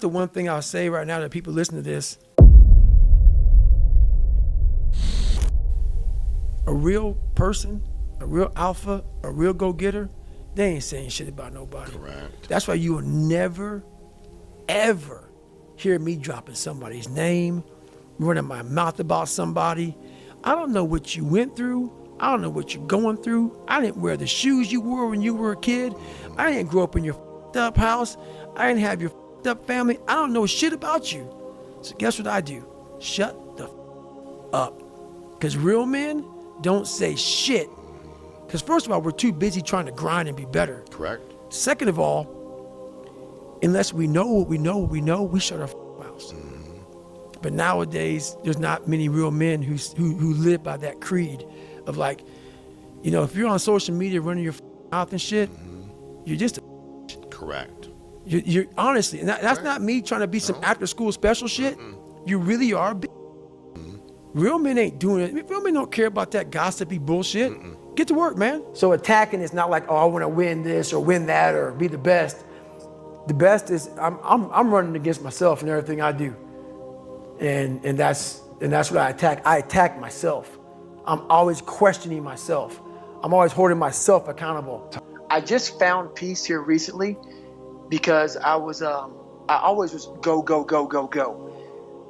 The one thing I'll say right now that people listen to this, a real person, a real alpha, a real go-getter, they ain't saying shit about nobody. Correct. That's why you will never, ever hear me dropping somebody's name, running my mouth about somebody. I don't know what you went through. I don't know what you're going through. I didn't wear the shoes you wore when you were a kid. I didn't grow up in your up house. I didn't have your up family. I don't know shit about you. So guess what I do? Shut the up. Because real men don't say shit. Because first of all, we're too busy trying to grind and be better. Correct. Second of all, unless we know what we know, we shut our mouths. But nowadays, there's not many real men who live by that creed of like, you know, if you're on social media running your mouth and shit, you're just a Correct. you're honestly, and that's not me trying to be some after school special shit. You really are. Real men ain't doing it. Real men don't care about that gossipy bullshit. Get to work, man. So attacking is not like, oh, I want to win this or win that or be the best. The best is I'm running against myself in everything I do, and that's what I attack. I attack myself. I'm always questioning myself. I'm always holding myself accountable. I just found peace here recently because I always was go, go, go, go, go.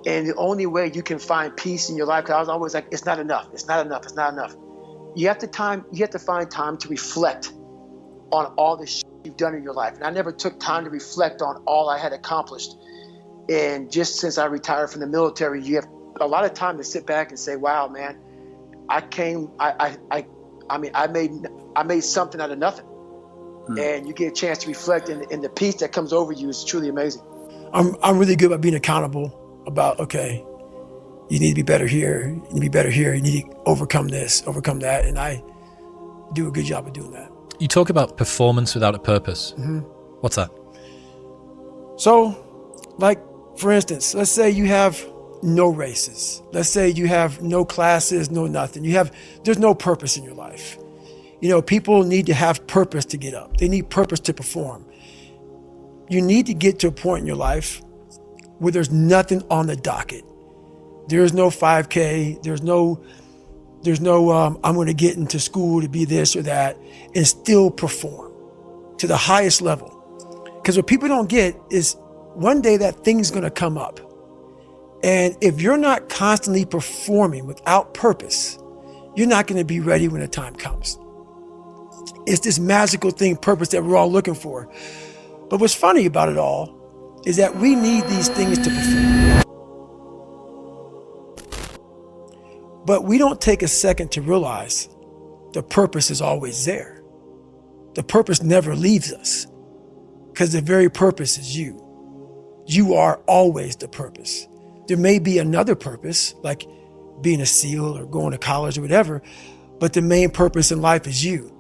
And the only way you can find peace in your life, because I was always like, it's not enough, it's not enough, it's not enough. You have to find time to reflect on all the shit you've done in your life. And I never took time to reflect on all I had accomplished. And just since I retired from the military, you have a lot of time to sit back and say, wow, man, I made something out of nothing. And you get a chance to reflect, and the peace that comes over you is truly amazing. I'm really good about being accountable about, okay, you need to be better here, you need to be better here, you need to overcome this, overcome that, and I do a good job of doing that. You talk about performance without a purpose. What's that? So, like, for instance, let's say you have no races. Let's say you have no classes, no nothing. There's no purpose in your life. You know, people need to have purpose to get up. They need purpose to perform. You need to get to a point in your life where there's nothing on the docket. There's no 5K. There's no I'm going to get into school to be this or that and still perform to the highest level. Because what people don't get is one day that thing's going to come up. And if you're not constantly performing without purpose, you're not going to be ready when the time comes. It's this magical thing, purpose, that we're all looking for. But what's funny about it all is that we need these things to perform. But we don't take a second to realize the purpose is always there. The purpose never leaves us because the very purpose is you. You are always the purpose. There may be another purpose, like being a SEAL or going to college or whatever, but the main purpose in life is you.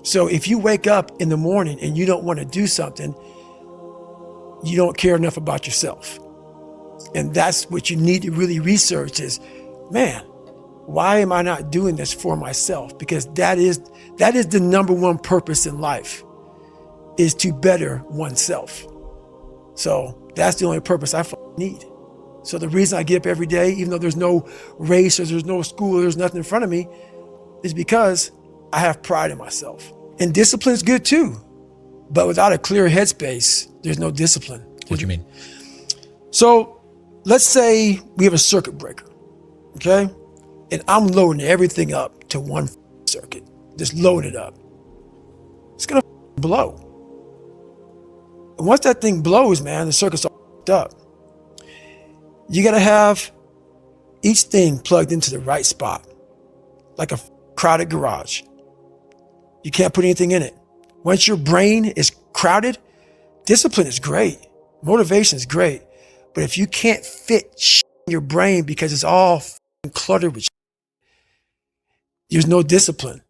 So if you wake up in the morning and you don't want to do something, you don't care enough about yourself. And that's what you need to really research is, man, why am I not doing this for myself? Because that is the number one purpose in life, is to better oneself. So that's the only purpose I need. So the reason I get up every day, even though there's no race or there's no school or there's nothing in front of me, is because I have pride in myself. And discipline is good too. But without a clear headspace, there's no discipline. What do you mean? So let's say we have a circuit breaker, okay? And I'm loading everything up to one circuit. Just load it up. It's gonna blow. And once that thing blows, man, the circuit's all up. You gotta have each thing plugged into the right spot, like a crowded garage. You can't put anything in it. Once your brain is crowded, discipline is great. Motivation is great. But if you can't fit in your brain because it's all cluttered with there's no discipline.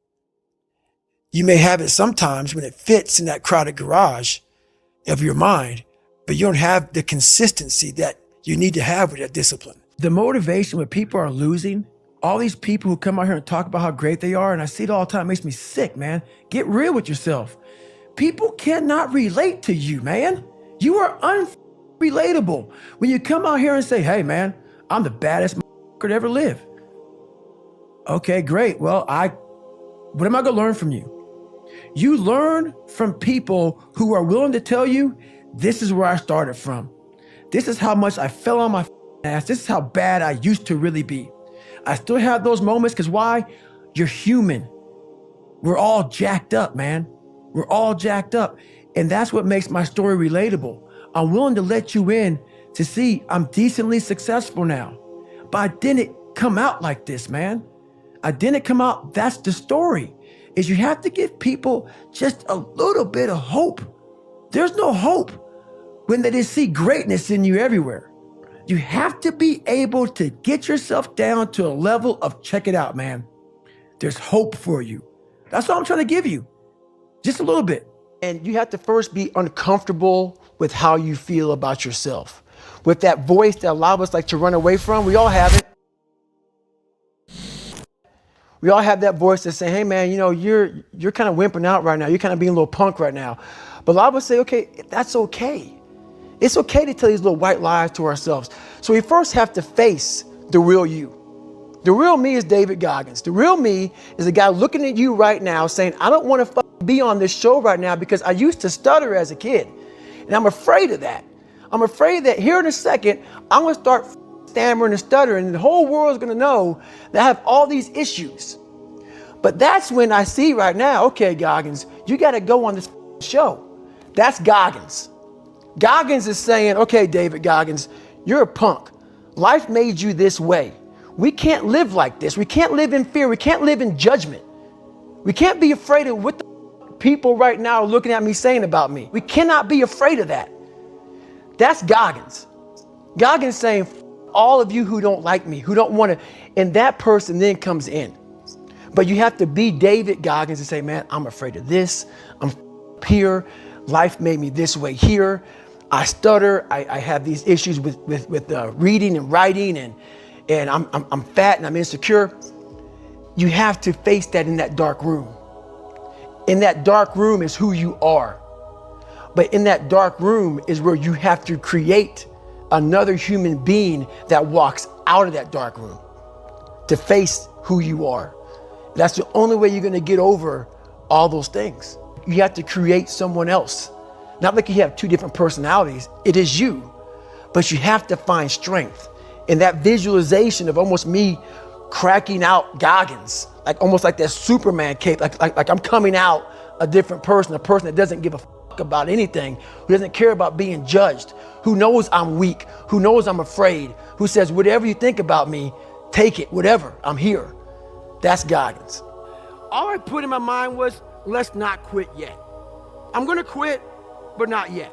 You may have it sometimes when it fits in that crowded garage of your mind, but you don't have the consistency that you need to have with that discipline. The motivation when people are losing, all these people who come out here and talk about how great they are, and I see it all the time, it makes me sick, man. Get real with yourself. People cannot relate to you, man. You are relatable when you come out here and say, hey man, I'm the baddest motherfucker to ever live. Okay, great. Well, what am I gonna learn from you? You learn from people who are willing to tell you, this is where I started from. This is how much I fell on my ass. This is how bad I used to really be. I still have those moments because why? You're human. We're all jacked up, man. We're all jacked up. And that's what makes my story relatable. I'm willing to let you in to see I'm decently successful now. But I didn't come out like this, man. I didn't come out. That's the story, is you have to give people just a little bit of hope. There's no hope when they just see greatness in you everywhere. You have to be able to get yourself down to a level of check it out, man. There's hope for you. That's all I'm trying to give you. Just a little bit. And you have to first be uncomfortable with how you feel about yourself. With that voice that a lot of us like to run away from, we all have it. We all have that voice that's saying, hey man, you know, you're kind of wimping out right now. You're kind of being a little punk right now. But a lot of us say, okay, that's okay. It's okay to tell these little white lies to ourselves. So we first have to face the real you. The real me is David Goggins. The real me is a guy looking at you right now saying, I don't want to be on this show right now because I used to stutter as a kid. And I'm afraid of that. I'm afraid that here in a second, I'm going to start stammering and stuttering and the whole world is going to know that I have all these issues. But that's when I see right now, okay, Goggins, you got to go on this show. That's Goggins. Goggins is saying, okay, David Goggins, you're a punk. Life made you this way. We can't live like this. We can't live in fear. We can't live in judgment. We can't be afraid of what the people right now are looking at me saying about me. We cannot be afraid of that. That's Goggins. Goggins saying, all of you who don't like me, who don't want to, and that person then comes in. But you have to be David Goggins and say, man, I'm afraid of this. I'm here. Life made me this way here. I stutter. I have these issues with reading and writing, and I'm fat and I'm insecure. You have to face that in that dark room. In that dark room is who you are. But in that dark room is where you have to create another human being that walks out of that dark room to face who you are. That's the only way you're going to get over all those things. You have to create someone else. Not like you have two different personalities. It is you. But you have to find strength in that visualization of almost me cracking out Goggins, like almost like that Superman cape, like I'm coming out a different person, a person that doesn't give a fuck about anything, who doesn't care about being judged, who knows I'm weak, who knows I'm afraid, who says, whatever you think about me, take it, whatever, I'm here. That's Goggins. All I put in my mind was, let's not quit yet. I'm gonna quit, but not yet.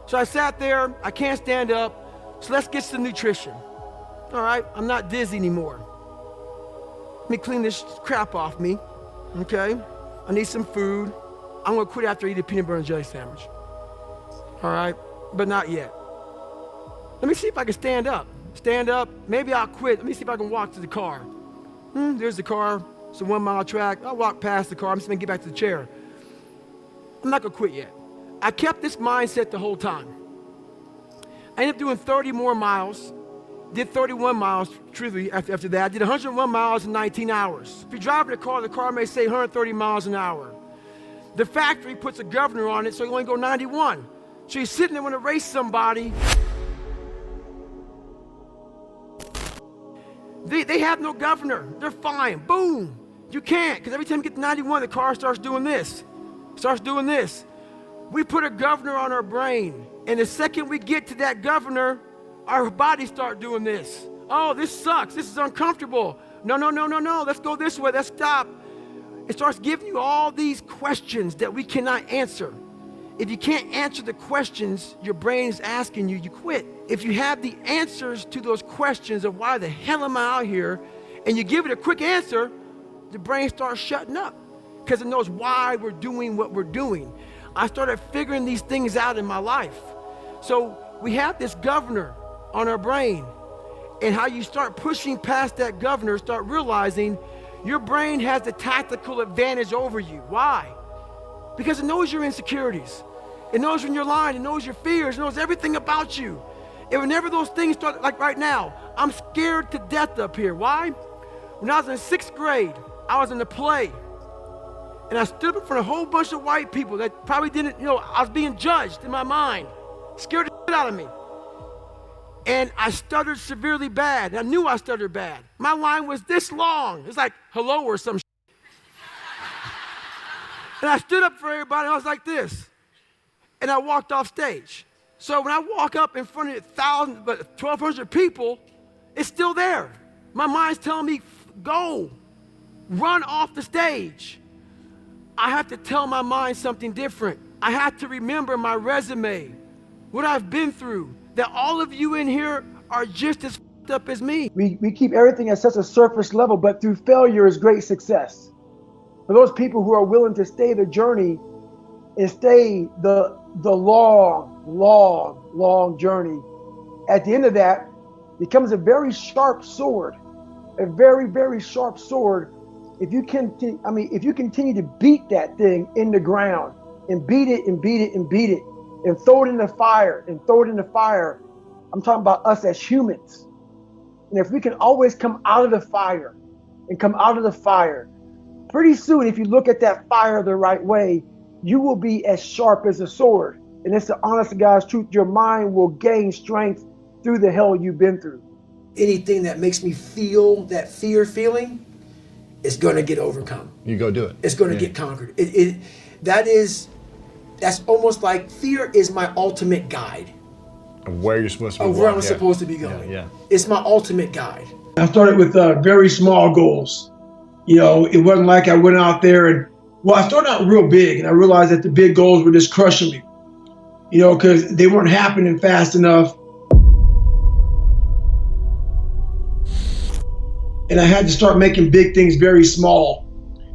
So I sat there, I can't stand up, so let's get some nutrition. All right, I'm not dizzy anymore. Let me clean this crap off me, okay? I need some food. I'm gonna quit after I eat a peanut butter and jelly sandwich. All right, but not yet. Let me see if I can stand up. Stand up, maybe I'll quit. Let me see if I can walk to the car. There's the car, it's a 1 mile track. I'll walk past the car, I'm just gonna get back to the chair. I'm not gonna quit yet. I kept this mindset the whole time. I ended up doing 30 more miles. Did 31 miles, truthfully, after that. I did 101 miles in 19 hours. If you drive the car may say 130 miles an hour. The factory puts a governor on it, so you only go 91. So you're sitting there when to race somebody. They have no governor. They're fine. Boom. You can't, because every time you get to 91, the car starts doing this. We put a governor on our brain, and the second we get to that governor, our bodies start doing this. Oh, this sucks. This is uncomfortable. No. Let's go this way. Let's stop. It starts giving you all these questions that we cannot answer. If you can't answer the questions your brain is asking you, you quit. If you have the answers to those questions of why the hell am I out here, and you give it a quick answer, the brain starts shutting up because it knows why we're doing what we're doing. I started figuring these things out in my life. So we have this governor on our brain, and how you start pushing past that governor, start realizing your brain has the tactical advantage over you. Why? Because it knows your insecurities. It knows when you're lying. It knows your fears. It knows everything about you. And whenever those things start, like right now, I'm scared to death up here. Why? When I was in 6th grade, I was in a play. And I stood up in front of a whole bunch of white people that probably didn't, I was being judged in my mind. Scared the shit out of me. And I stuttered severely bad. I knew I stuttered bad. My line was this long. It's like hello or some shit. And I stood up for everybody and I was like this. And I walked off stage. So when I walk up in front of 1,200 people, it's still there. My mind's telling me, go, run off the stage. I have to tell my mind something different. I have to remember my resume, what I've been through, that all of you in here are just as f***ed up as me. We keep everything at such a surface level, but through failure is great success. For those people who are willing to stay the journey and stay the long journey, at the end of that becomes a very sharp sword, a very, very sharp sword. If you continue to beat that thing in the ground and beat it and beat it and beat it and throw it in the fire and throw it in the fire, I'm talking about us as humans. And if we can always come out of the fire and come out of the fire, pretty soon, if you look at that fire the right way, you will be as sharp as a sword. And it's the honest to God's truth. Your mind will gain strength through the hell you've been through. Anything that makes me feel that fear feeling is going to get overcome. You go do it. It's going to get conquered. That's almost like fear is my ultimate guide Of where you're supposed to be of going. where I'm supposed to be going. Yeah. It's my ultimate guide. I started with very small goals. It wasn't like I went out there and, I started out real big and I realized that the big goals were just crushing me, because they weren't happening fast enough. And I had to start making big things very small.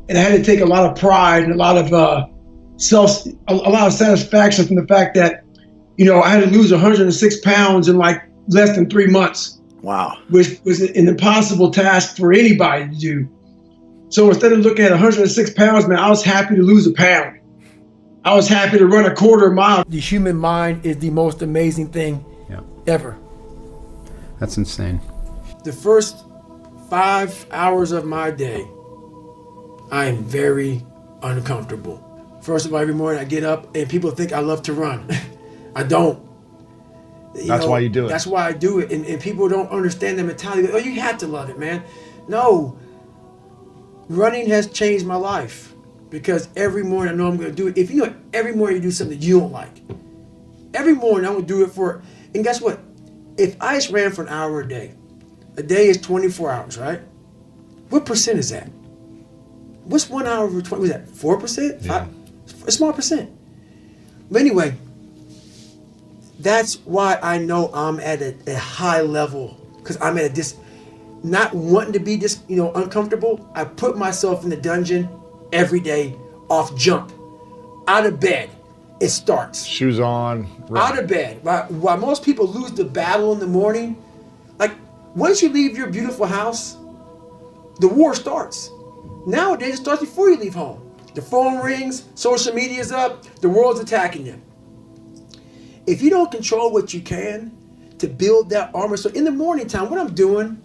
And I had to take a lot of pride and a lot of satisfaction from the fact that, I had to lose 106 pounds in like less than 3 months. Wow. Which was an impossible task for anybody to do. So instead of looking at 106 pounds, man, I was happy to lose a pound. I was happy to run a quarter mile. The human mind is the most amazing thing ever. That's insane. The first 5 hours of my day, I am very uncomfortable. First of all, every morning I get up and people think I love to run. I don't. That's why you do it. That's why I do it. And people don't understand the mentality. Oh, you have to love it, man. No. Running has changed my life because every morning I know I'm going to do it. If every morning you do something that you don't like, every morning I'm going to do it for, and guess what? If I just ran for an hour a day is 24 hours, right? What percent is that? What's 1 hour over 20? Was that 4%? Yeah. A small percent. But anyway, that's why I know I'm at a high level, because I'm at not wanting to be uncomfortable. I put myself in the dungeon every day off jump. Out of bed, it starts. Shoes on. Run. Out of bed. While most people lose the battle in the morning, like once you leave your beautiful house, the war starts. Nowadays, it starts before you leave home. The phone rings, social media's up, the world's attacking you. If you don't control what you can to build that armor, so in the morning time, what I'm doing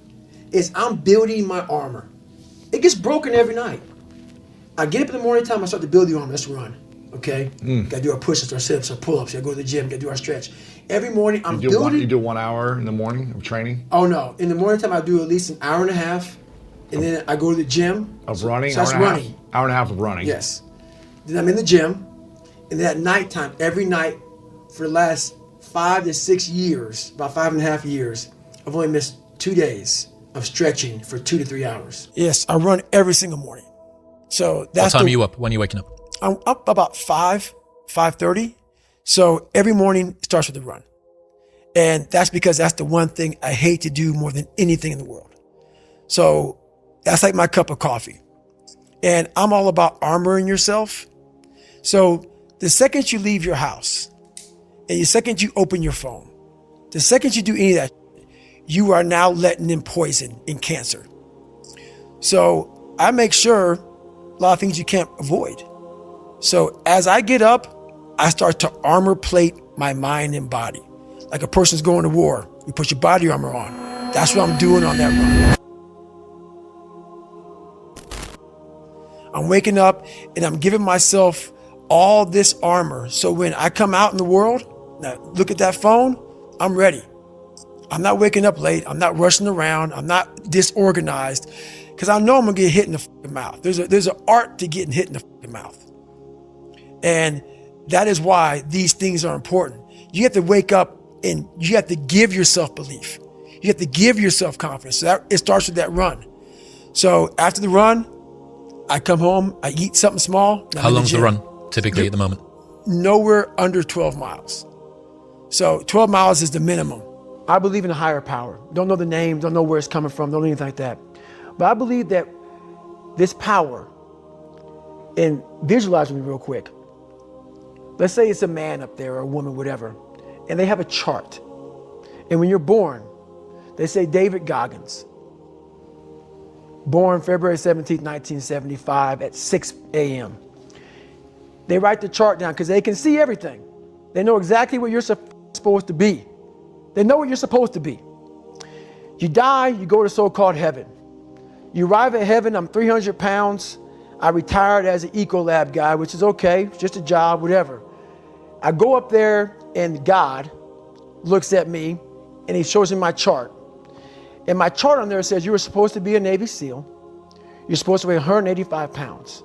is I'm building my armor. It gets broken every night. I get up in the morning time, I start to build the armor. Let's run, okay? Gotta do our push-ups, our sit-ups, our pull-ups. Gotta go to the gym, gotta do our stretch. Every morning I'm building. You do 1 hour in the morning of training? Oh no, in the morning time I do at least an hour and a half, and then I go to the gym. Of running? So that's running. Hour and a half of running. Yes. Then I'm in the gym, and then at nighttime, every night for the last 5 to 6 years, about 5.5 years, I've only missed 2 days of stretching for 2 to 3 hours. Yes, I run every single morning. So that's What time are you up? When are you waking up? I'm up about 5:30. So every morning starts with a run. And that's because that's the one thing I hate to do more than anything in the world. So that's like my cup of coffee. And I'm all about armoring yourself. So the second you leave your house, and the second you open your phone, the second you do any of that, you are now letting in poison and cancer. So I make sure a lot of things you can't avoid. So as I get up, I start to armor plate my mind and body. Like a person's going to war, you put your body armor on. That's what I'm doing on that run. I'm waking up and I'm giving myself all this armor. So when I come out in the world, now look at that phone, I'm ready. I'm not waking up late. I'm not rushing around. I'm not disorganized because I know I'm gonna get hit in the fucking mouth. There's an art to getting hit in the fucking mouth. And that is why these things are important. You have to wake up and you have to give yourself belief. You have to give yourself confidence. So it starts with that run. So after the run, I come home, I eat something small. How long's the run typically at the moment? Nowhere under 12 miles. So 12 miles is the minimum. I believe in a higher power. Don't know the name, don't know where it's coming from, don't know anything like that. But I believe that this power, and visualize with me real quick. Let's say it's a man up there or a woman, whatever, and they have a chart. And when you're born, they say David Goggins, born February 17th, 1975 at 6 a.m. They write the chart down because they can see everything. They know exactly what you're supposed to be. They know what you're supposed to be. You die, you go to so-called heaven. You arrive at heaven, I'm 300 pounds. I retired as an Ecolab guy, which is okay, it's just a job, whatever. I go up there and God looks at me and he shows me my chart. And my chart on there says you were supposed to be a Navy SEAL. You're supposed to weigh 185 pounds.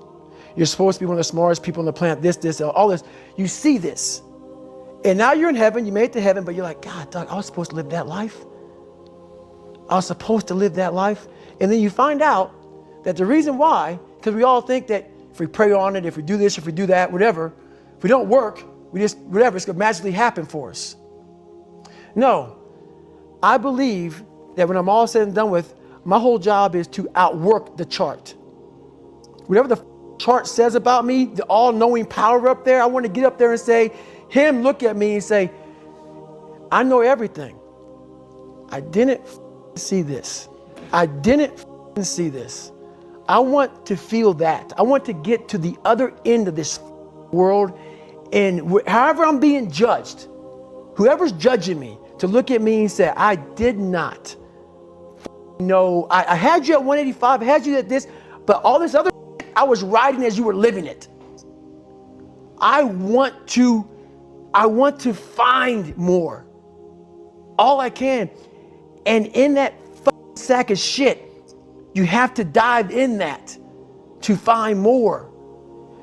You're supposed to be one of the smartest people on the planet, this, all this. You see this. And now you're in heaven, you made it to heaven, but you're like, God, Doug, I was supposed to live that life. I was supposed to live that life. And then you find out that the reason why, because we all think that if we pray on it, if we do this, if we do that, whatever, if we don't work, we just, whatever, it's going to magically happen for us. No, I believe that when I'm all said and done with, my whole job is to outwork the chart. Whatever the chart says about me, the all-knowing power up there, I want to get up there and say, him look at me and say, I know everything. I didn't see this. I didn't see this. I want to feel that. I want to get to the other end of this world, and however I'm being judged, whoever's judging me, to look at me and say, I did not know. I had you at 185, I had you at this, but all this other I was riding as you were living it. I want to find more. All I can. And in that sack of shit, you have to dive in that to find more.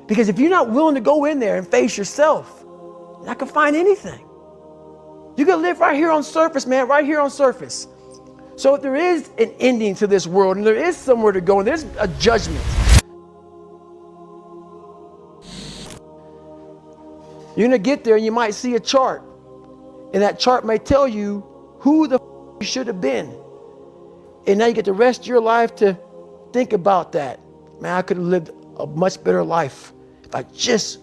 Because if you're not willing to go in there and face yourself, you're not gonna find anything. You're gonna live right here on surface, man, right here on surface. So if there is an ending to this world and there is somewhere to go and there's a judgment, you're gonna get there and you might see a chart. And that chart may tell you who the you should have been. And now you get the rest of your life to think about that. Man, I could have lived a much better life if I just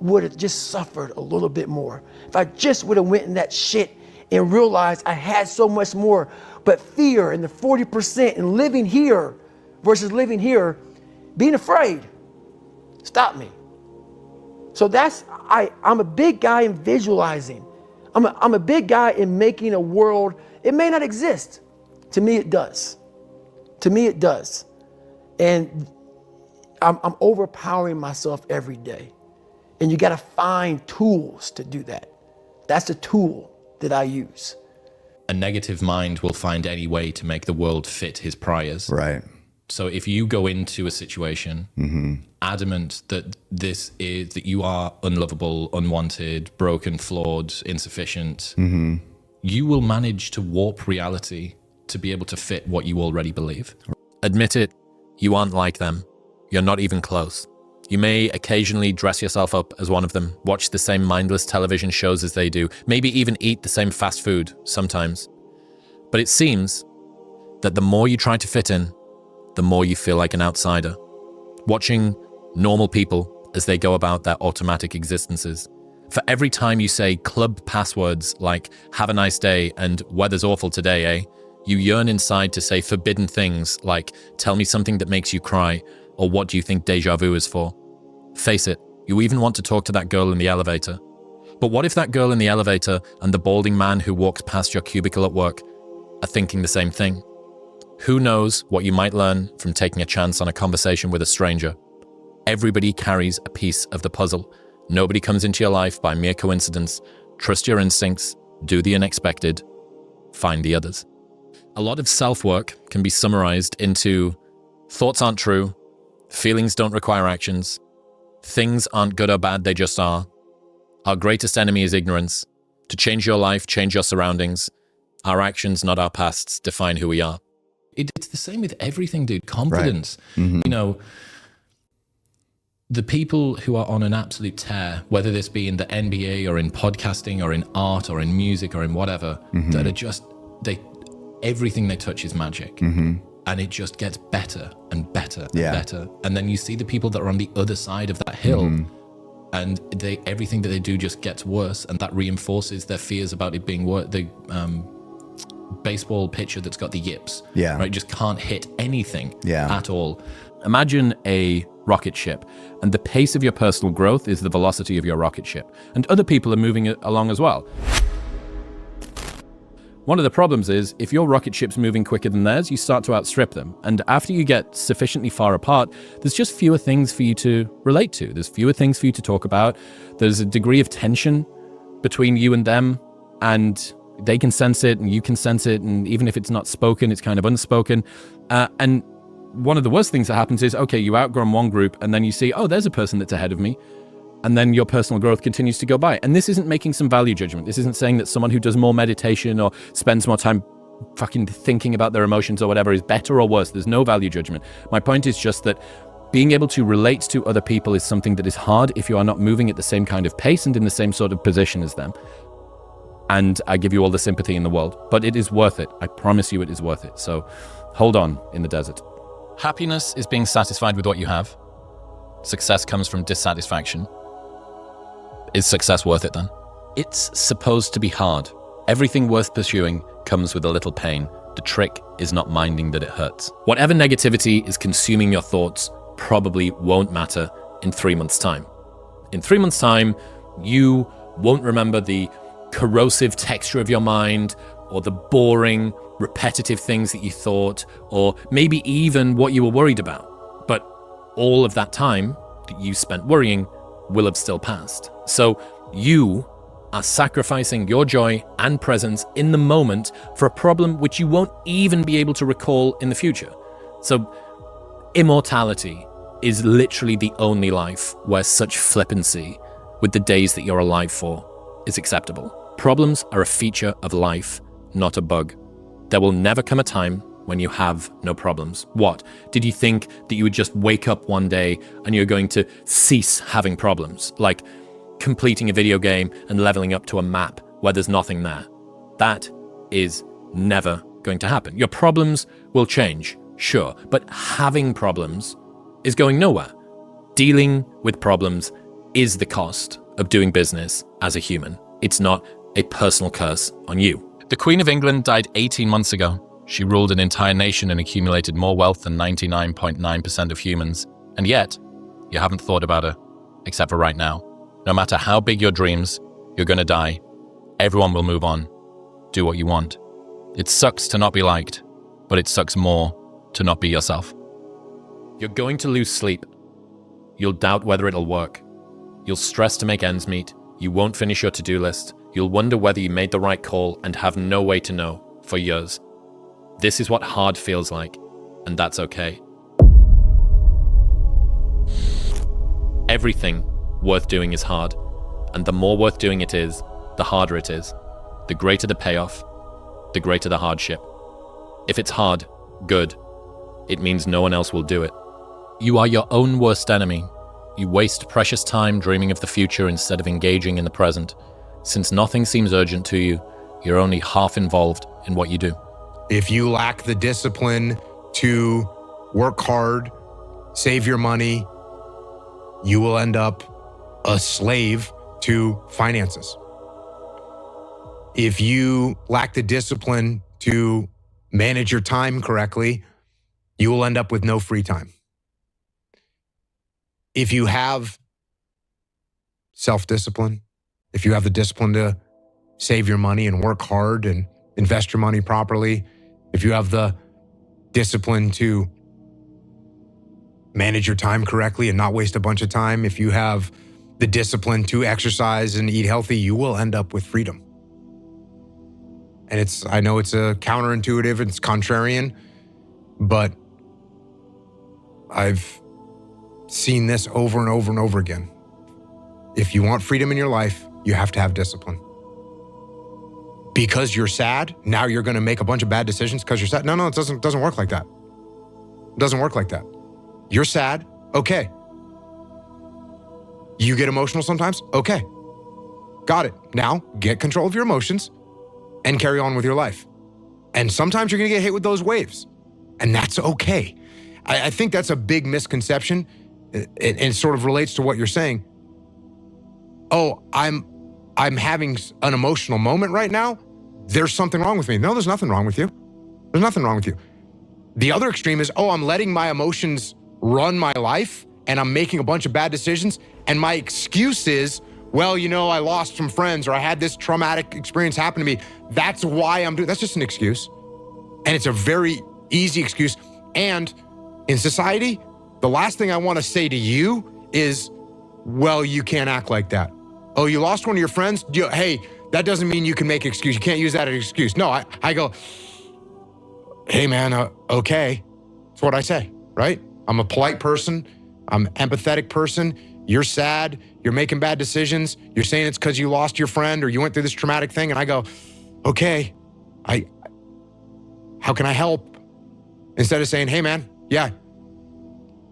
would have just suffered a little bit more. If I just would have went in that shit and realized I had so much more. But fear and the 40% and living here versus living here, being afraid, stopped me. So I'm a big guy in visualizing. I'm a big guy in making a world. It may not exist. To me, it does. To me, it does. And I'm overpowering myself every day. And you got to find tools to do that. That's the tool that I use. A negative mind will find any way to make the world fit his priors. Right. So if you go into a situation adamant that that you are unlovable, unwanted, broken, flawed, insufficient, you will manage to warp reality to be able to fit what you already believe. Admit it, you aren't like them. You're not even close. You may occasionally dress yourself up as one of them, watch the same mindless television shows as they do, maybe even eat the same fast food sometimes. But it seems that the more you try to fit in, the more you feel like an outsider. Watching normal people as they go about their automatic existences. For every time you say club passwords like, have a nice day and weather's awful today, eh? You yearn inside to say forbidden things like, tell me something that makes you cry, or what do you think deja vu is for? Face it, you even want to talk to that girl in the elevator. But what if that girl in the elevator and the balding man who walks past your cubicle at work are thinking the same thing? Who knows what you might learn from taking a chance on a conversation with a stranger? Everybody carries a piece of the puzzle. Nobody comes into your life by mere coincidence. Trust your instincts, do the unexpected, find the others. A lot of self-work can be summarized into thoughts aren't true, feelings don't require actions, things aren't good or bad, they just are. Our greatest enemy is ignorance. To change your life, change your surroundings. Our actions, not our pasts, define who we are. It's the same with everything, dude. Confidence. You know, the people who are on an absolute tear, whether this be in the NBA or in podcasting or in art or in music or in whatever, that are just, everything they touch is magic. And it just gets better and better and better. And then you see the people that are on the other side of that hill, and everything that they do just gets worse, and that reinforces their fears about it being worse. The baseball pitcher that's got the yips, right, just can't hit anything at all. Imagine a rocket ship, and the pace of your personal growth is the velocity of your rocket ship, and other people are moving it along as well. One of the problems is, if your rocket ship's moving quicker than theirs, you start to outstrip them. And after you get sufficiently far apart, there's just fewer things for you to relate to. There's fewer things for you to talk about. There's a degree of tension between you and them, and they can sense it and you can sense it. And even if it's not spoken, it's kind of unspoken. And one of the worst things that happens is, okay, you outgrown one group and then you see, oh, there's a person that's ahead of me. And then your personal growth continues to go by. And this isn't making some value judgment. This isn't saying that someone who does more meditation or spends more time fucking thinking about their emotions or whatever is better or worse. There's no value judgment. My point is just that being able to relate to other people is something that is hard if you are not moving at the same kind of pace and in the same sort of position as them. And I give you all the sympathy in the world, but it is worth it. I promise you it is worth it. So hold on in the desert. Happiness is being satisfied with what you have. Success comes from dissatisfaction. Is success worth it then? It's supposed to be hard. Everything worth pursuing comes with a little pain. The trick is not minding that it hurts. Whatever negativity is consuming your thoughts probably won't matter in 3 months' time. In 3 months' time, you won't remember the corrosive texture of your mind, or the boring, repetitive things that you thought, or maybe even what you were worried about. But all of that time that you spent worrying will have still passed. So you are sacrificing your joy and presence in the moment for a problem which you won't even be able to recall in the future. So immortality is literally the only life where such flippancy with the days that you're alive for is acceptable. Problems are a feature of life, not a bug. There will never come a time when you have no problems. What? Did you think that you would just wake up one day and you're going to cease having problems? Like completing a video game and leveling up to a map where there's nothing there. That is never going to happen. Your problems will change, sure, but having problems is going nowhere. Dealing with problems is the cost of doing business as a human. It's not a personal curse on you. The Queen of England died 18 months ago. She ruled an entire nation and accumulated more wealth than 99.9% of humans. And yet, you haven't thought about her, except for right now. No matter how big your dreams, you're gonna die. Everyone will move on. Do what you want. It sucks to not be liked, but it sucks more to not be yourself. You're going to lose sleep. You'll doubt whether it'll work. You'll stress to make ends meet. You won't finish your to-do list. You'll wonder whether you made the right call and have no way to know for years. This is what hard feels like, and that's okay. Everything worth doing is hard, and the more worth doing it is, the harder it is. The greater the payoff, the greater the hardship. If it's hard, good. It means no one else will do it. You are your own worst enemy. You waste precious time dreaming of the future instead of engaging in the present. Since nothing seems urgent to you, you're only half involved in what you do. If you lack the discipline to work hard, save your money, you will end up a slave to finances. If you lack the discipline to manage your time correctly, you will end up with no free time. If you have self-discipline, if you have the discipline to save your money and work hard and invest your money properly, if you have the discipline to manage your time correctly and not waste a bunch of time, if you have the discipline to exercise and eat healthy, you will end up with freedom. And I know it's a counterintuitive, it's contrarian, but I've seen this over and over and over again. If you want freedom in your life, you have to have discipline. Because you're sad, now you're going to make a bunch of bad decisions because you're sad. No, it doesn't work like that. It doesn't work like that. You're sad, okay. You get emotional sometimes, okay. Got it. Now get control of your emotions and carry on with your life. And sometimes you're going to get hit with those waves, and that's okay. I think that's a big misconception. It sort of relates to what you're saying. Oh, I'm having an emotional moment right now. There's something wrong with me. No, there's nothing wrong with you. There's nothing wrong with you. The other extreme is, oh, I'm letting my emotions run my life and I'm making a bunch of bad decisions. And my excuse is, well, I lost some friends or I had this traumatic experience happen to me. That's why I'm doing. That's just an excuse. And it's a very easy excuse. And in society, the last thing I want to say to you is, well, you can't act like that. Oh, you lost one of your friends? Hey, that doesn't mean you can make an excuse. You can't use that as an excuse. No, I go, hey man, okay. That's what I say, right? I'm a polite person. I'm an empathetic person. You're sad. You're making bad decisions. You're saying it's because you lost your friend or you went through this traumatic thing. And I go, okay, how can I help? Instead of saying, hey man, yeah,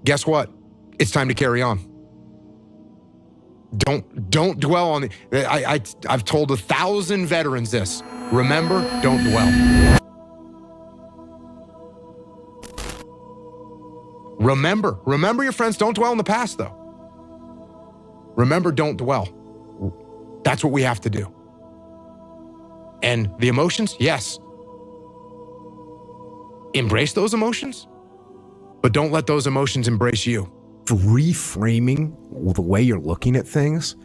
guess what? It's time to carry on. Don't dwell on I've told 1,000 veterans this. Remember, don't dwell. Remember your friends. Don't dwell in the past though. Remember, don't dwell. That's what we have to do. And the emotions, yes. Embrace those emotions, but don't let those emotions embrace you. Reframing the way you're looking at things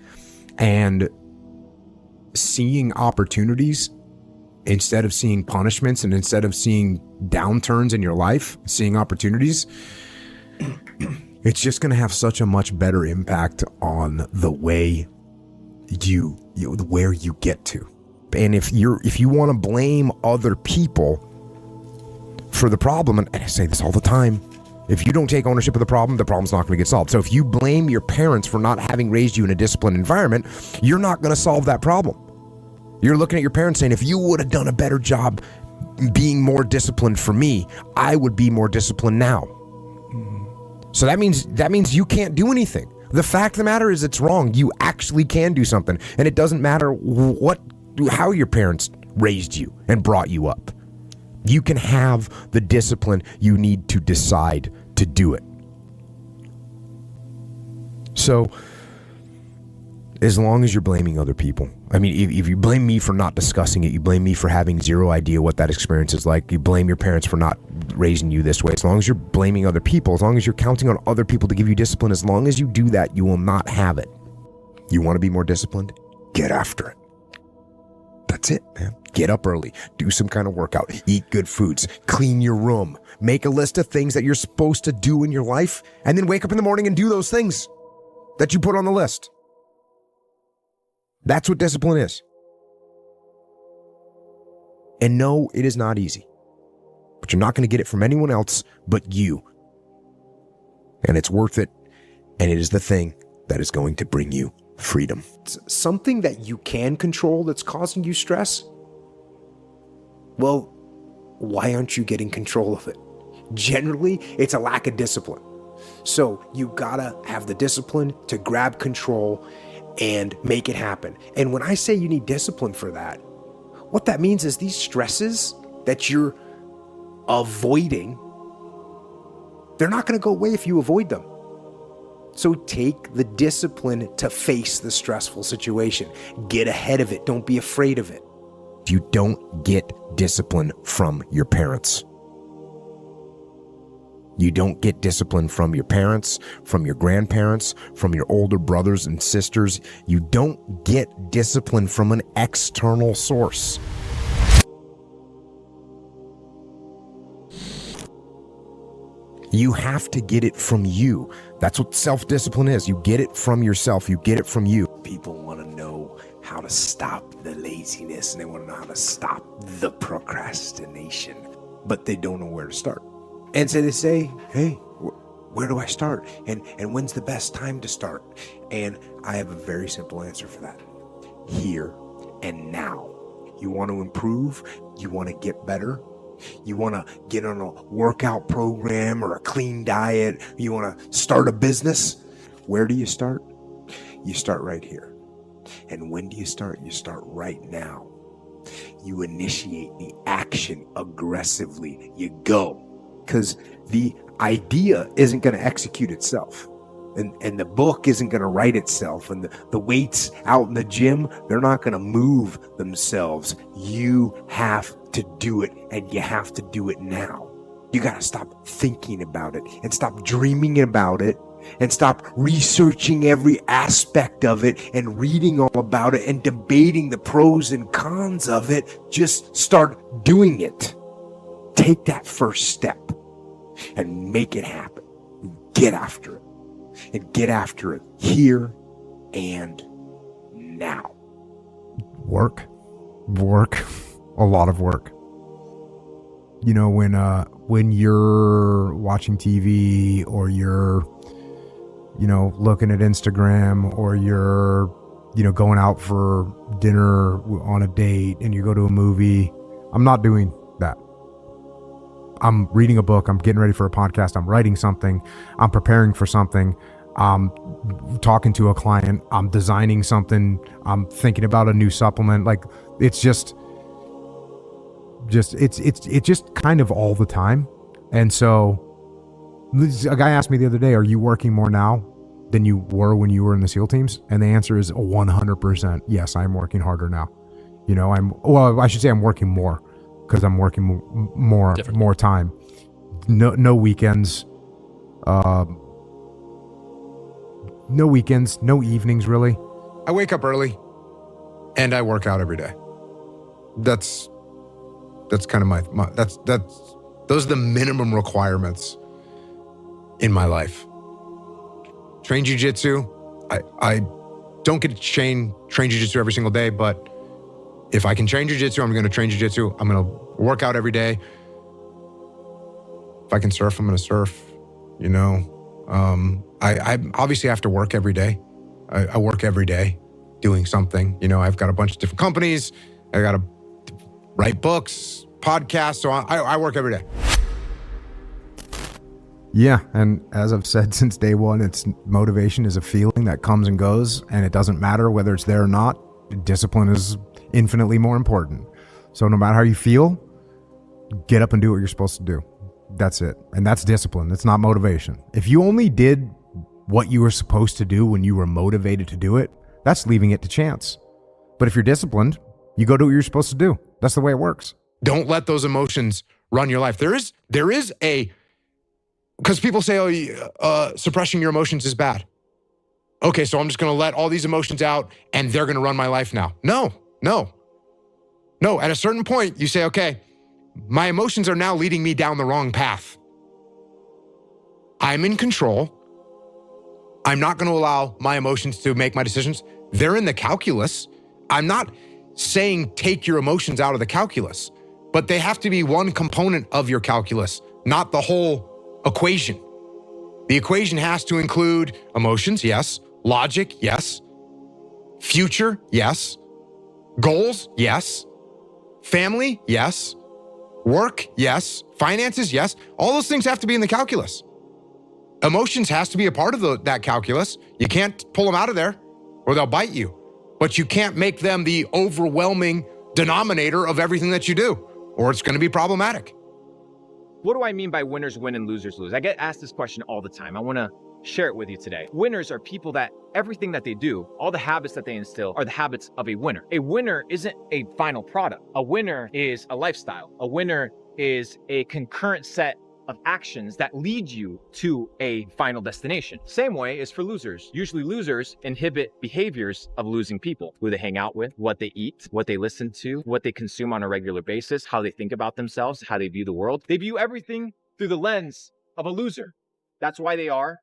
and seeing opportunities instead of seeing punishments, and instead of seeing downturns in your life, seeing opportunities, it's just going to have such a much better impact on the way where you get to. And if you want to blame other people for the problem, and I say this all the time, if you don't take ownership of the problem's not going to get solved. So if you blame your parents for not having raised you in a disciplined environment, you're not going to solve that problem. You're looking at your parents saying, if you would have done a better job being more disciplined for me, I would be more disciplined now. So that means you can't do anything. The fact of the matter is it's wrong. You actually can do something. And it doesn't matter how your parents raised you and brought you up. You can have the discipline you need to decide to do it. So, as long as you're blaming other people, I mean, if you blame me for not discussing it, you blame me for having zero idea what that experience is like, you blame your parents for not raising you this way, as long as you're blaming other people, as long as you're counting on other people to give you discipline, as long as you do that, you will not have it. You want to be more disciplined? Get after it. That's it, man. Get up early, do some kind of workout, eat good foods, clean your room, make a list of things that you're supposed to do in your life, and then wake up in the morning and do those things that you put on the list. That's what discipline is. And no, it is not easy, but you're not going to get it from anyone else but you. And it's worth it, and it is the thing that is going to bring you freedom. Something that you can control that's causing you stress? Well, why aren't you getting control of it? Generally, it's a lack of discipline. So you gotta have the discipline to grab control and make it happen. And when I say you need discipline for that, what that means is these stresses that you're avoiding, they're not gonna go away if you avoid them. So take the discipline to face the stressful situation. Get ahead of it. Don't be afraid of it. You don't get discipline from your parents. You don't get discipline from your parents, from your grandparents, from your older brothers and sisters. You don't get discipline from an external source. You have to get it from you. That's what self-discipline is. You get it from yourself. You get it from you. People want to know how to stop the laziness, and they want to know how to stop the procrastination, but they don't know where to start. And so they say, hey, where do I start? And when's the best time to start? And I have a very simple answer for that. Here and now. You want to improve? You want to get better? You want to get on a workout program or a clean diet? You want to start a business? Where do you start? You start right here. And when do you start? You start right now. You initiate the action aggressively. You go. Because the idea isn't going to execute itself. And the book isn't going to write itself. And the weights out in the gym, they're not going to move themselves. You have to do it, and you have to do it now. You got to stop thinking about it and stop dreaming about it and stop researching every aspect of it and reading all about it and debating the pros and cons of it. Just start doing it. Take that first step and make it happen. Get after it. And get after it here and now. Work, a lot of work. You know, when you're watching TV or you're, you know, looking at Instagram or you're, you know, going out for dinner on a date and you go to a movie, I'm not doing that. I'm reading a book, I'm getting ready for a podcast, I'm writing something, I'm preparing for something, I'm talking to a client, I'm designing something, I'm thinking about a new supplement. Like, it's just kind of all the time. And so a guy asked me the other day, are you working more now than you were when you were in the SEAL teams? And the answer is 100%. Yes, I'm working harder now. You know, I should say I'm working more, because I'm working more time. No weekends, no evenings really. I wake up early and I work out every day. That's kind of my those are the minimum requirements in my life. Train jiu-jitsu. I don't get to train jiu-jitsu every single day, but if I can train jiu-jitsu, I'm going to train jiu-jitsu. I'm going to work out every day. If I can surf, I'm going to surf. You know, I obviously have to work every day. I work every day doing something. You know, I've got a bunch of different companies. I got to write books, podcasts. So I work every day. Yeah, and as I've said since day one, it's motivation is a feeling that comes and goes, and it doesn't matter whether it's there or not. Discipline is infinitely more important. So no matter how you feel, get up and do what you're supposed to do. That's it. And that's discipline. It's not motivation. If you only did what you were supposed to do when you were motivated to do it, that's leaving it to chance. But if you're disciplined, you go do what you're supposed to do. That's the way it works. Don't let those emotions run your life. There is because people say, suppressing your emotions is bad. Okay, so I'm just going to let all these emotions out and they're going to run my life now. No. At a certain point, you say, okay, my emotions are now leading me down the wrong path. I'm in control. I'm not going to allow my emotions to make my decisions. They're in the calculus. I'm not saying take your emotions out of the calculus, but they have to be one component of your calculus, not the whole equation. The equation has to include emotions, yes. Logic, yes. Future, yes. Goals, yes. Family, yes. Work, yes. Finances, yes. All those things have to be in the calculus. Emotions has to be a part of that calculus. You can't pull them out of there or they'll bite you. But you can't make them the overwhelming denominator of everything that you do, or it's going to be problematic. What do I mean by winners win and losers lose? I get asked this question all the time. I want to share it with you today. Winners are people that everything that they do, all the habits that they instill are the habits of a winner. A winner isn't a final product. A winner is a lifestyle. A winner is a concurrent set of actions that lead you to a final destination. Same way is for losers. Usually losers inhibit behaviors of losing people, who they hang out with, what they eat, what they listen to, what they consume on a regular basis, how they think about themselves, how they view the world. They view everything through the lens of a loser. That's why they are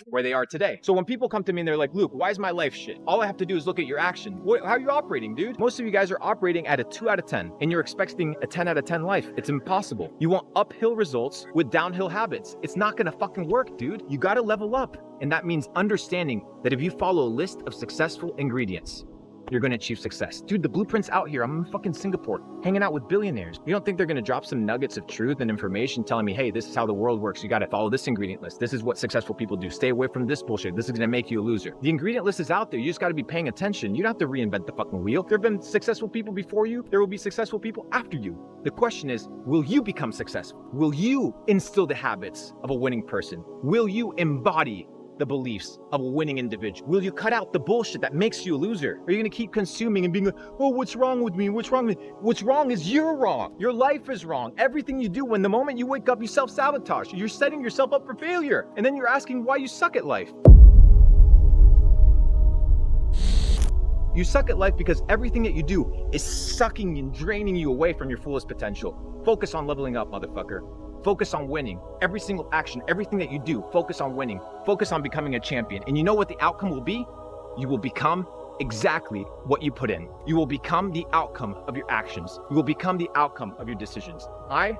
where they are today. So when people come to me and they're like, Luke, why is my life shit? All I have to do is look at your action. How are you operating, dude? Most of you guys are operating at a 2 out of 10 and you're expecting a 10 out of 10 life. It's impossible. You want uphill results with downhill habits. It's not gonna fucking work, dude. You gotta level up. And that means understanding that if you follow a list of successful ingredients, you're gonna achieve success. Dude, the blueprint's out here. I'm in fucking Singapore, hanging out with billionaires. You don't think they're gonna drop some nuggets of truth and information telling me, hey, this is how the world works. You gotta follow this ingredient list. This is what successful people do. Stay away from this bullshit. This is gonna make you a loser. The ingredient list is out there. You just gotta be paying attention. You don't have to reinvent the fucking wheel. There have been successful people before you. There will be successful people after you. The question is, will you become successful? Will you instill the habits of a winning person? Will you embody the beliefs of a winning individual? Will you cut out the bullshit that makes you a loser? Are you gonna keep consuming and being like, oh, what's wrong with me? What's wrong with me? What's wrong is you're wrong. Your life is wrong. Everything you do, when the moment you wake up, you self-sabotage. You're setting yourself up for failure. And then you're asking why you suck at life. You suck at life because everything that you do is sucking and draining you away from your fullest potential. Focus on leveling up, motherfucker. Focus on winning. Every single action, everything that you do, focus on winning. Focus on becoming a champion. And you know what the outcome will be? You will become exactly what you put in. You will become the outcome of your actions. You will become the outcome of your decisions. I'm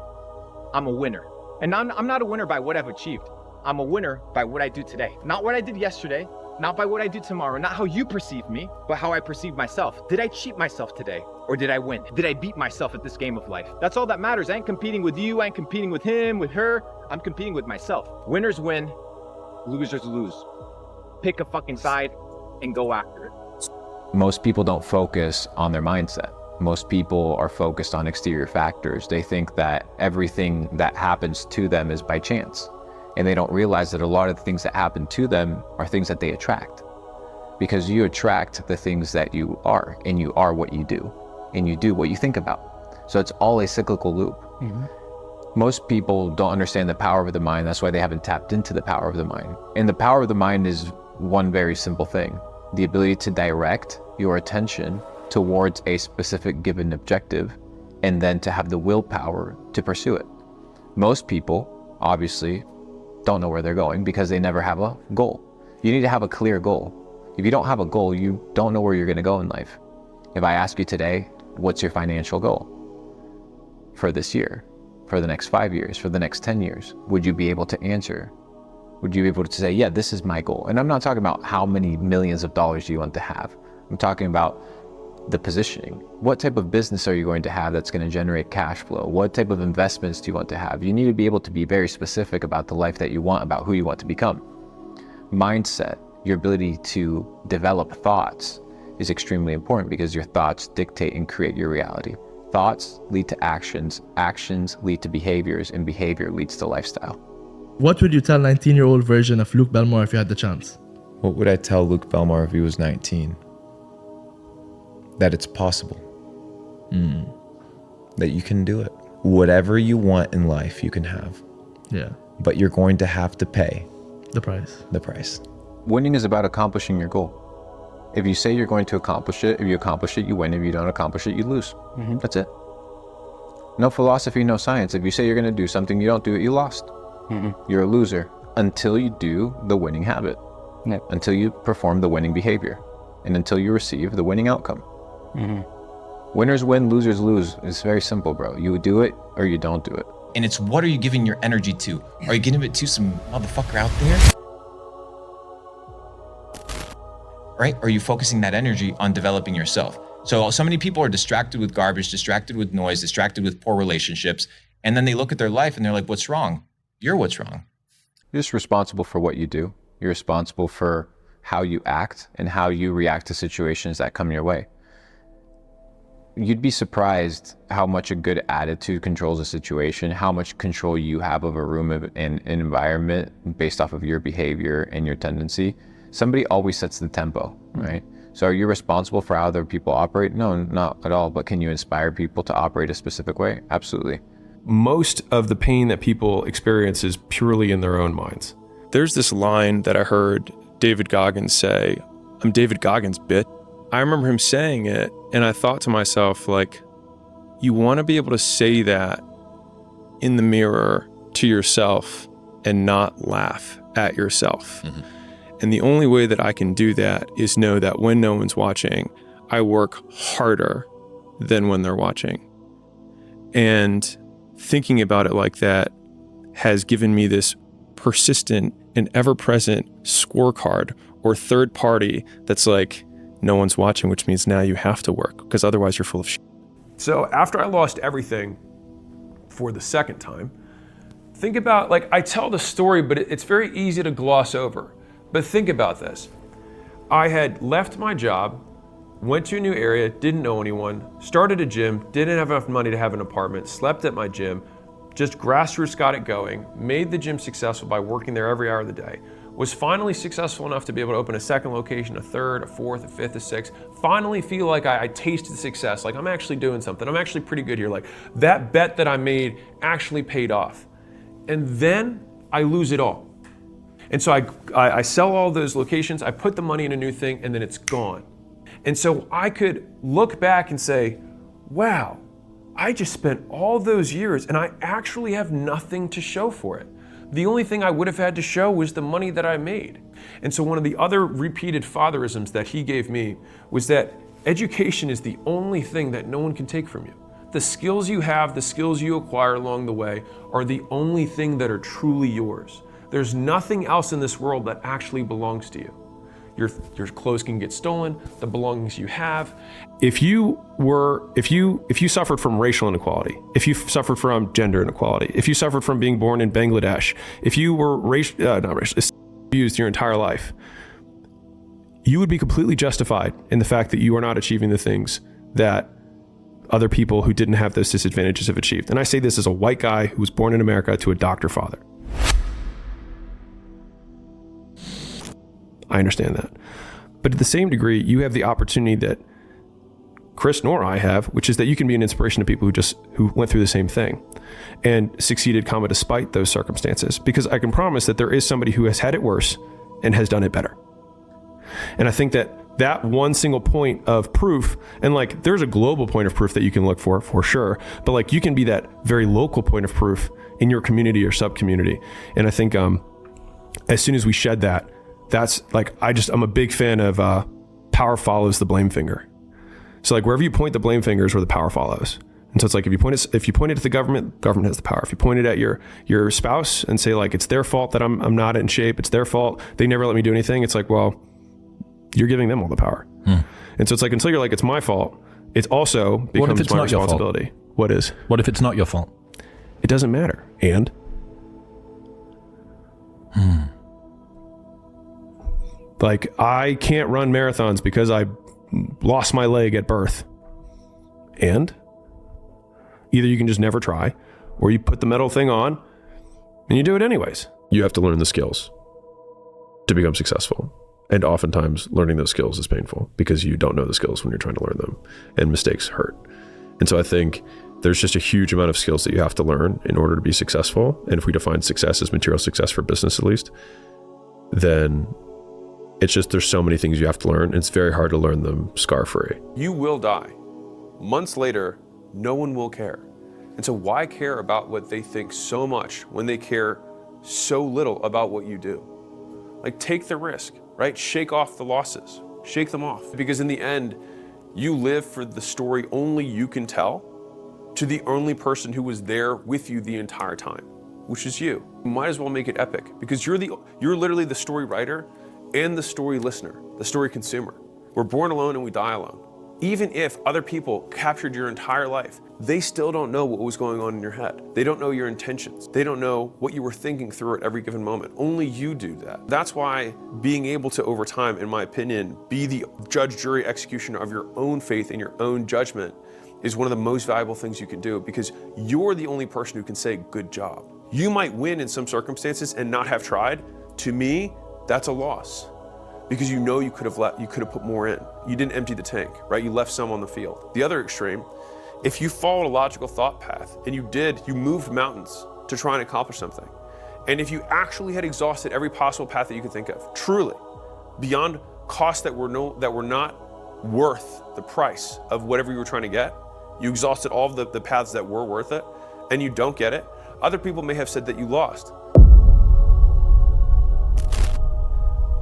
a winner. And I'm not a winner by what I've achieved. I'm a winner by what I do today. Not what I did yesterday, not by what I do tomorrow, not how you perceive me, but how I perceive myself. Did I cheat myself today? Or did I win? Did I beat myself at this game of life? That's all that matters. I ain't competing with you. I ain't competing with him, with her. I'm competing with myself. Winners win, losers lose. Pick a fucking side and go after it. Most people don't focus on their mindset. Most people are focused on exterior factors. They think that everything that happens to them is by chance. And they don't realize that a lot of the things that happen to them are things that they attract. Because you attract the things that you are, and you are what you do. And you do what you think about. So it's all a cyclical loop. Most people don't understand the power of the mind. That's why they haven't tapped into the power of the mind. And the power of the mind is one very simple thing: the ability to direct your attention towards a specific given objective, and then to have the willpower to pursue it. Most people, obviously, don't know where they're going because they never have a goal. You need to have a clear goal. If you don't have a goal, you don't know where you're going to go in life. If I ask you today, what's your financial goal for this year, for the next 5 years, for the next 10 years? Would you be able to answer? Would you be able to say, yeah, this is my goal? And I'm not talking about how many millions of dollars you want to have. I'm talking about the positioning. What type of business are you going to have that's going to generate cash flow? What type of investments do you want to have? You need to be able to be very specific about the life that you want, about who you want to become. Mindset, your ability to develop thoughts, is extremely important because your thoughts dictate and create your reality. Thoughts lead to actions, actions lead to behaviors, and behavior leads to lifestyle. What would you tell 19-year-old version of Luke Belmore if you had the chance? What would I tell Luke Belmore if he was 19? That it's possible. That you can do it. Whatever you want in life, you can have. Yeah. But you're going to have to pay the price. The price. Winning is about accomplishing your goal. If you say you're going to accomplish it, if you accomplish it, you win. If you don't accomplish it, you lose. That's it. No philosophy, no science. If you say you're going to do something, you don't do it, you lost. You're a loser until you do the winning habit, until you perform the winning behavior, and until you receive the winning outcome. Winners win, losers lose. It's very simple, bro. You do it or you don't do it. And it's, what are you giving your energy to? Are you giving it to some motherfucker out there? Right? Or are you focusing that energy on developing yourself? So many people are distracted with garbage, distracted with noise, distracted with poor relationships. And then they look at their life and they're like, what's wrong? You're what's wrong. You're just responsible for what you do. You're responsible for how you act and how you react to situations that come your way. You'd be surprised how much a good attitude controls a situation, how much control you have of a room and an environment based off of your behavior and your tendency. Somebody always sets the tempo, right? So are you responsible for how other people operate? No, not at all. But can you inspire people to operate a specific way? Absolutely. most of the pain that people experience is purely in their own minds. There's this line that I heard David Goggins say, "I'm David Goggins, bitch." I remember him saying it, and I thought to myself, like, you want to be able to say that in the mirror to yourself and not laugh at yourself. Mm-hmm. And the only way that I can do that is know that when no one's watching, I work harder than when they're watching. And thinking about it like that has given me this persistent and ever-present scorecard or third party that's like, no one's watching, which means now you have to work because otherwise you're full of shit. So after I lost everything for the second time, think about, like, I tell the story, but it's very easy to gloss over. But think about this. I had left my job, went to a new area, didn't know anyone, started a gym, didn't have enough money to have an apartment, slept at my gym, just grassroots got it going, made the gym successful by working there every hour of the day, was finally successful enough to be able to open a second location, a third, a fourth, a fifth, a sixth, finally feel like I tasted success, like I'm actually doing something, I'm actually pretty good here, like that bet that I made actually paid off. And then I lose it all. And so I sell all those locations, I put the money in a new thing, and then it's gone. And so I could look back and say, wow, I just spent all those years and I actually have nothing to show for it. The only thing I would have had to show was the money that I made. And so one of the other repeated fatherisms that he gave me was that education is the only thing that no one can take from you. The skills you have, the skills you acquire along the way are the only thing that are truly yours. There's nothing else in this world that actually belongs to you. Your clothes can get stolen, the belongings you have. If you suffered from racial inequality, if you suffered from gender inequality, if you suffered from being born in Bangladesh, if you were abused your entire life, you would be completely justified in the fact that you are not achieving the things that other people who didn't have those disadvantages have achieved. And I say this as a white guy who was born in America to a doctor father. I understand that. But to the same degree, you have the opportunity that Chris nor I have, which is that you can be an inspiration to people who went through the same thing and succeeded, despite those circumstances. Because I can promise that there is somebody who has had it worse and has done it better. And I think that one single point of proof, and like there's a global point of proof that you can look for sure, but like you can be that very local point of proof in your community or sub-community. And I think as soon as we shed that, that's like, I'm a big fan of power follows the blame finger. So like wherever you point the blame finger is where the power follows. And so it's like if you point it at the government has the power. If you point it at your spouse and say like it's their fault that I'm not in shape, it's their fault, they never let me do anything, it's like, well, you're giving them all the power. And so it's like until you're like it's my fault, it also becomes my responsibility. What is? What if it's not your fault? It doesn't matter. And like I can't run marathons because I lost my leg at birth. And either you can just never try, or you put the metal thing on and you do it anyways. You have to learn the skills to become successful. And oftentimes learning those skills is painful because you don't know the skills when you're trying to learn them, and mistakes hurt. And so I think there's just a huge amount of skills that you have to learn in order to be successful. And if we define success as material success for business, at least, then it's just, there's so many things you have to learn. It's very hard to learn them scar-free. You will die. Months later, no one will care. And so why care about what they think so much when they care so little about what you do? Like, take the risk, right? Shake off the losses, shake them off. Because in the end, you live for the story only you can tell to the only person who was there with you the entire time, which is you. You might as well make it epic because you're literally the story writer and the story listener, the story consumer. We're born alone and we die alone. Even if other people captured your entire life, they still don't know what was going on in your head. They don't know your intentions. They don't know what you were thinking through at every given moment. Only you do that. That's why being able to, over time, in my opinion, be the judge, jury, executioner of your own faith and your own judgment is one of the most valuable things you can do, because you're the only person who can say, good job. You might win in some circumstances and not have tried. To me, that's a loss. Because you know you could have put more in. You didn't empty the tank, right? You left some on the field. The other extreme if you followed a logical thought path and you moved mountains to try and accomplish something, and if you actually had exhausted every possible path that you could think of, truly, beyond costs that were not worth the price of whatever you were trying to get, you exhausted all of the paths that were worth it, and you don't get it, other people may have said that you lost.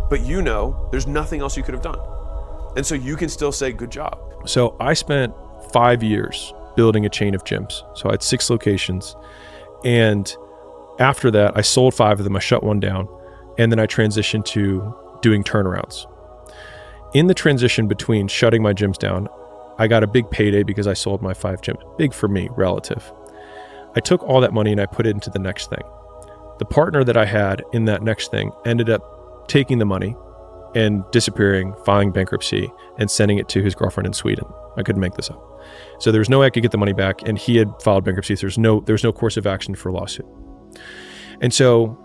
But you know there's nothing else you could have done. And so you can still say, good job. So I spent 5 years building a chain of gyms. So I had 6 locations. And after that, I sold 5 of them. I shut one down. And then I transitioned to doing turnarounds. In the transition between shutting my gyms down, I got a big payday because I sold my 5 gyms. Big for me, relative. I took all that money and I put it into the next thing. The partner that I had in that next thing ended up taking the money and disappearing, filing bankruptcy, and sending it to his girlfriend in Sweden. I couldn't make this up. So there was no way I could get the money back, and he had filed bankruptcy. So there's no course of action for a lawsuit. And so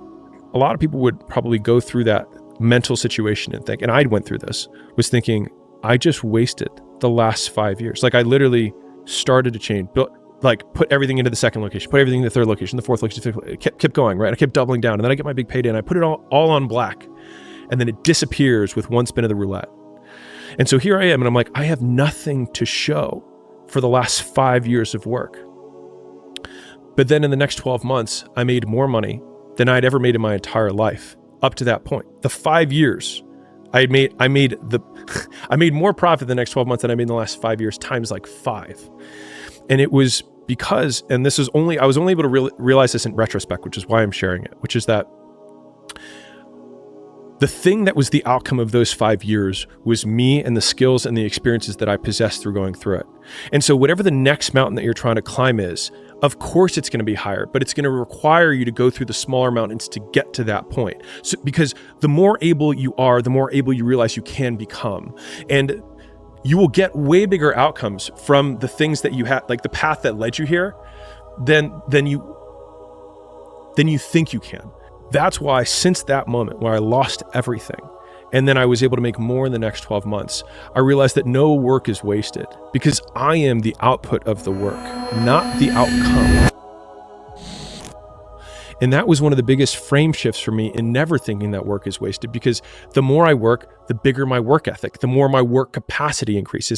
a lot of people would probably go through that mental situation and think, and I went through this, was thinking, I just wasted the last 5 years. Like I literally started a chain, built, like put everything into the second location, put everything in the third location, the fourth location, fifth, it kept going, right? I kept doubling down, and then I get my big payday and I put it all on black, and then it disappears with one spin of the roulette. And so here I am, and I'm like, I have nothing to show for the last 5 years of work. But then in the next 12 months, I made more money than I'd ever made in my entire life up to that point. The 5 years I made more profit the next 12 months than I made in the last 5 years times like 5. And it was because, and this is I was only able to realize this in retrospect, which is why I'm sharing it, which is that the thing that was the outcome of those 5 years was me and the skills and the experiences that I possessed through going through it. And so whatever the next mountain that you're trying to climb is, of course it's going to be higher, but it's going to require you to go through the smaller mountains to get to that point. So, because the more able you are, the more able you realize you can become. And you will get way bigger outcomes from the things that you had, like the path that led you here, than you think you can. That's why since that moment where I lost everything, and then I was able to make more in the next 12 months, I realized that no work is wasted because I am the output of the work, not the outcome. And that was one of the biggest frame shifts for me in never thinking that work is wasted, because the more I work, the bigger my work ethic, the more my work capacity increases.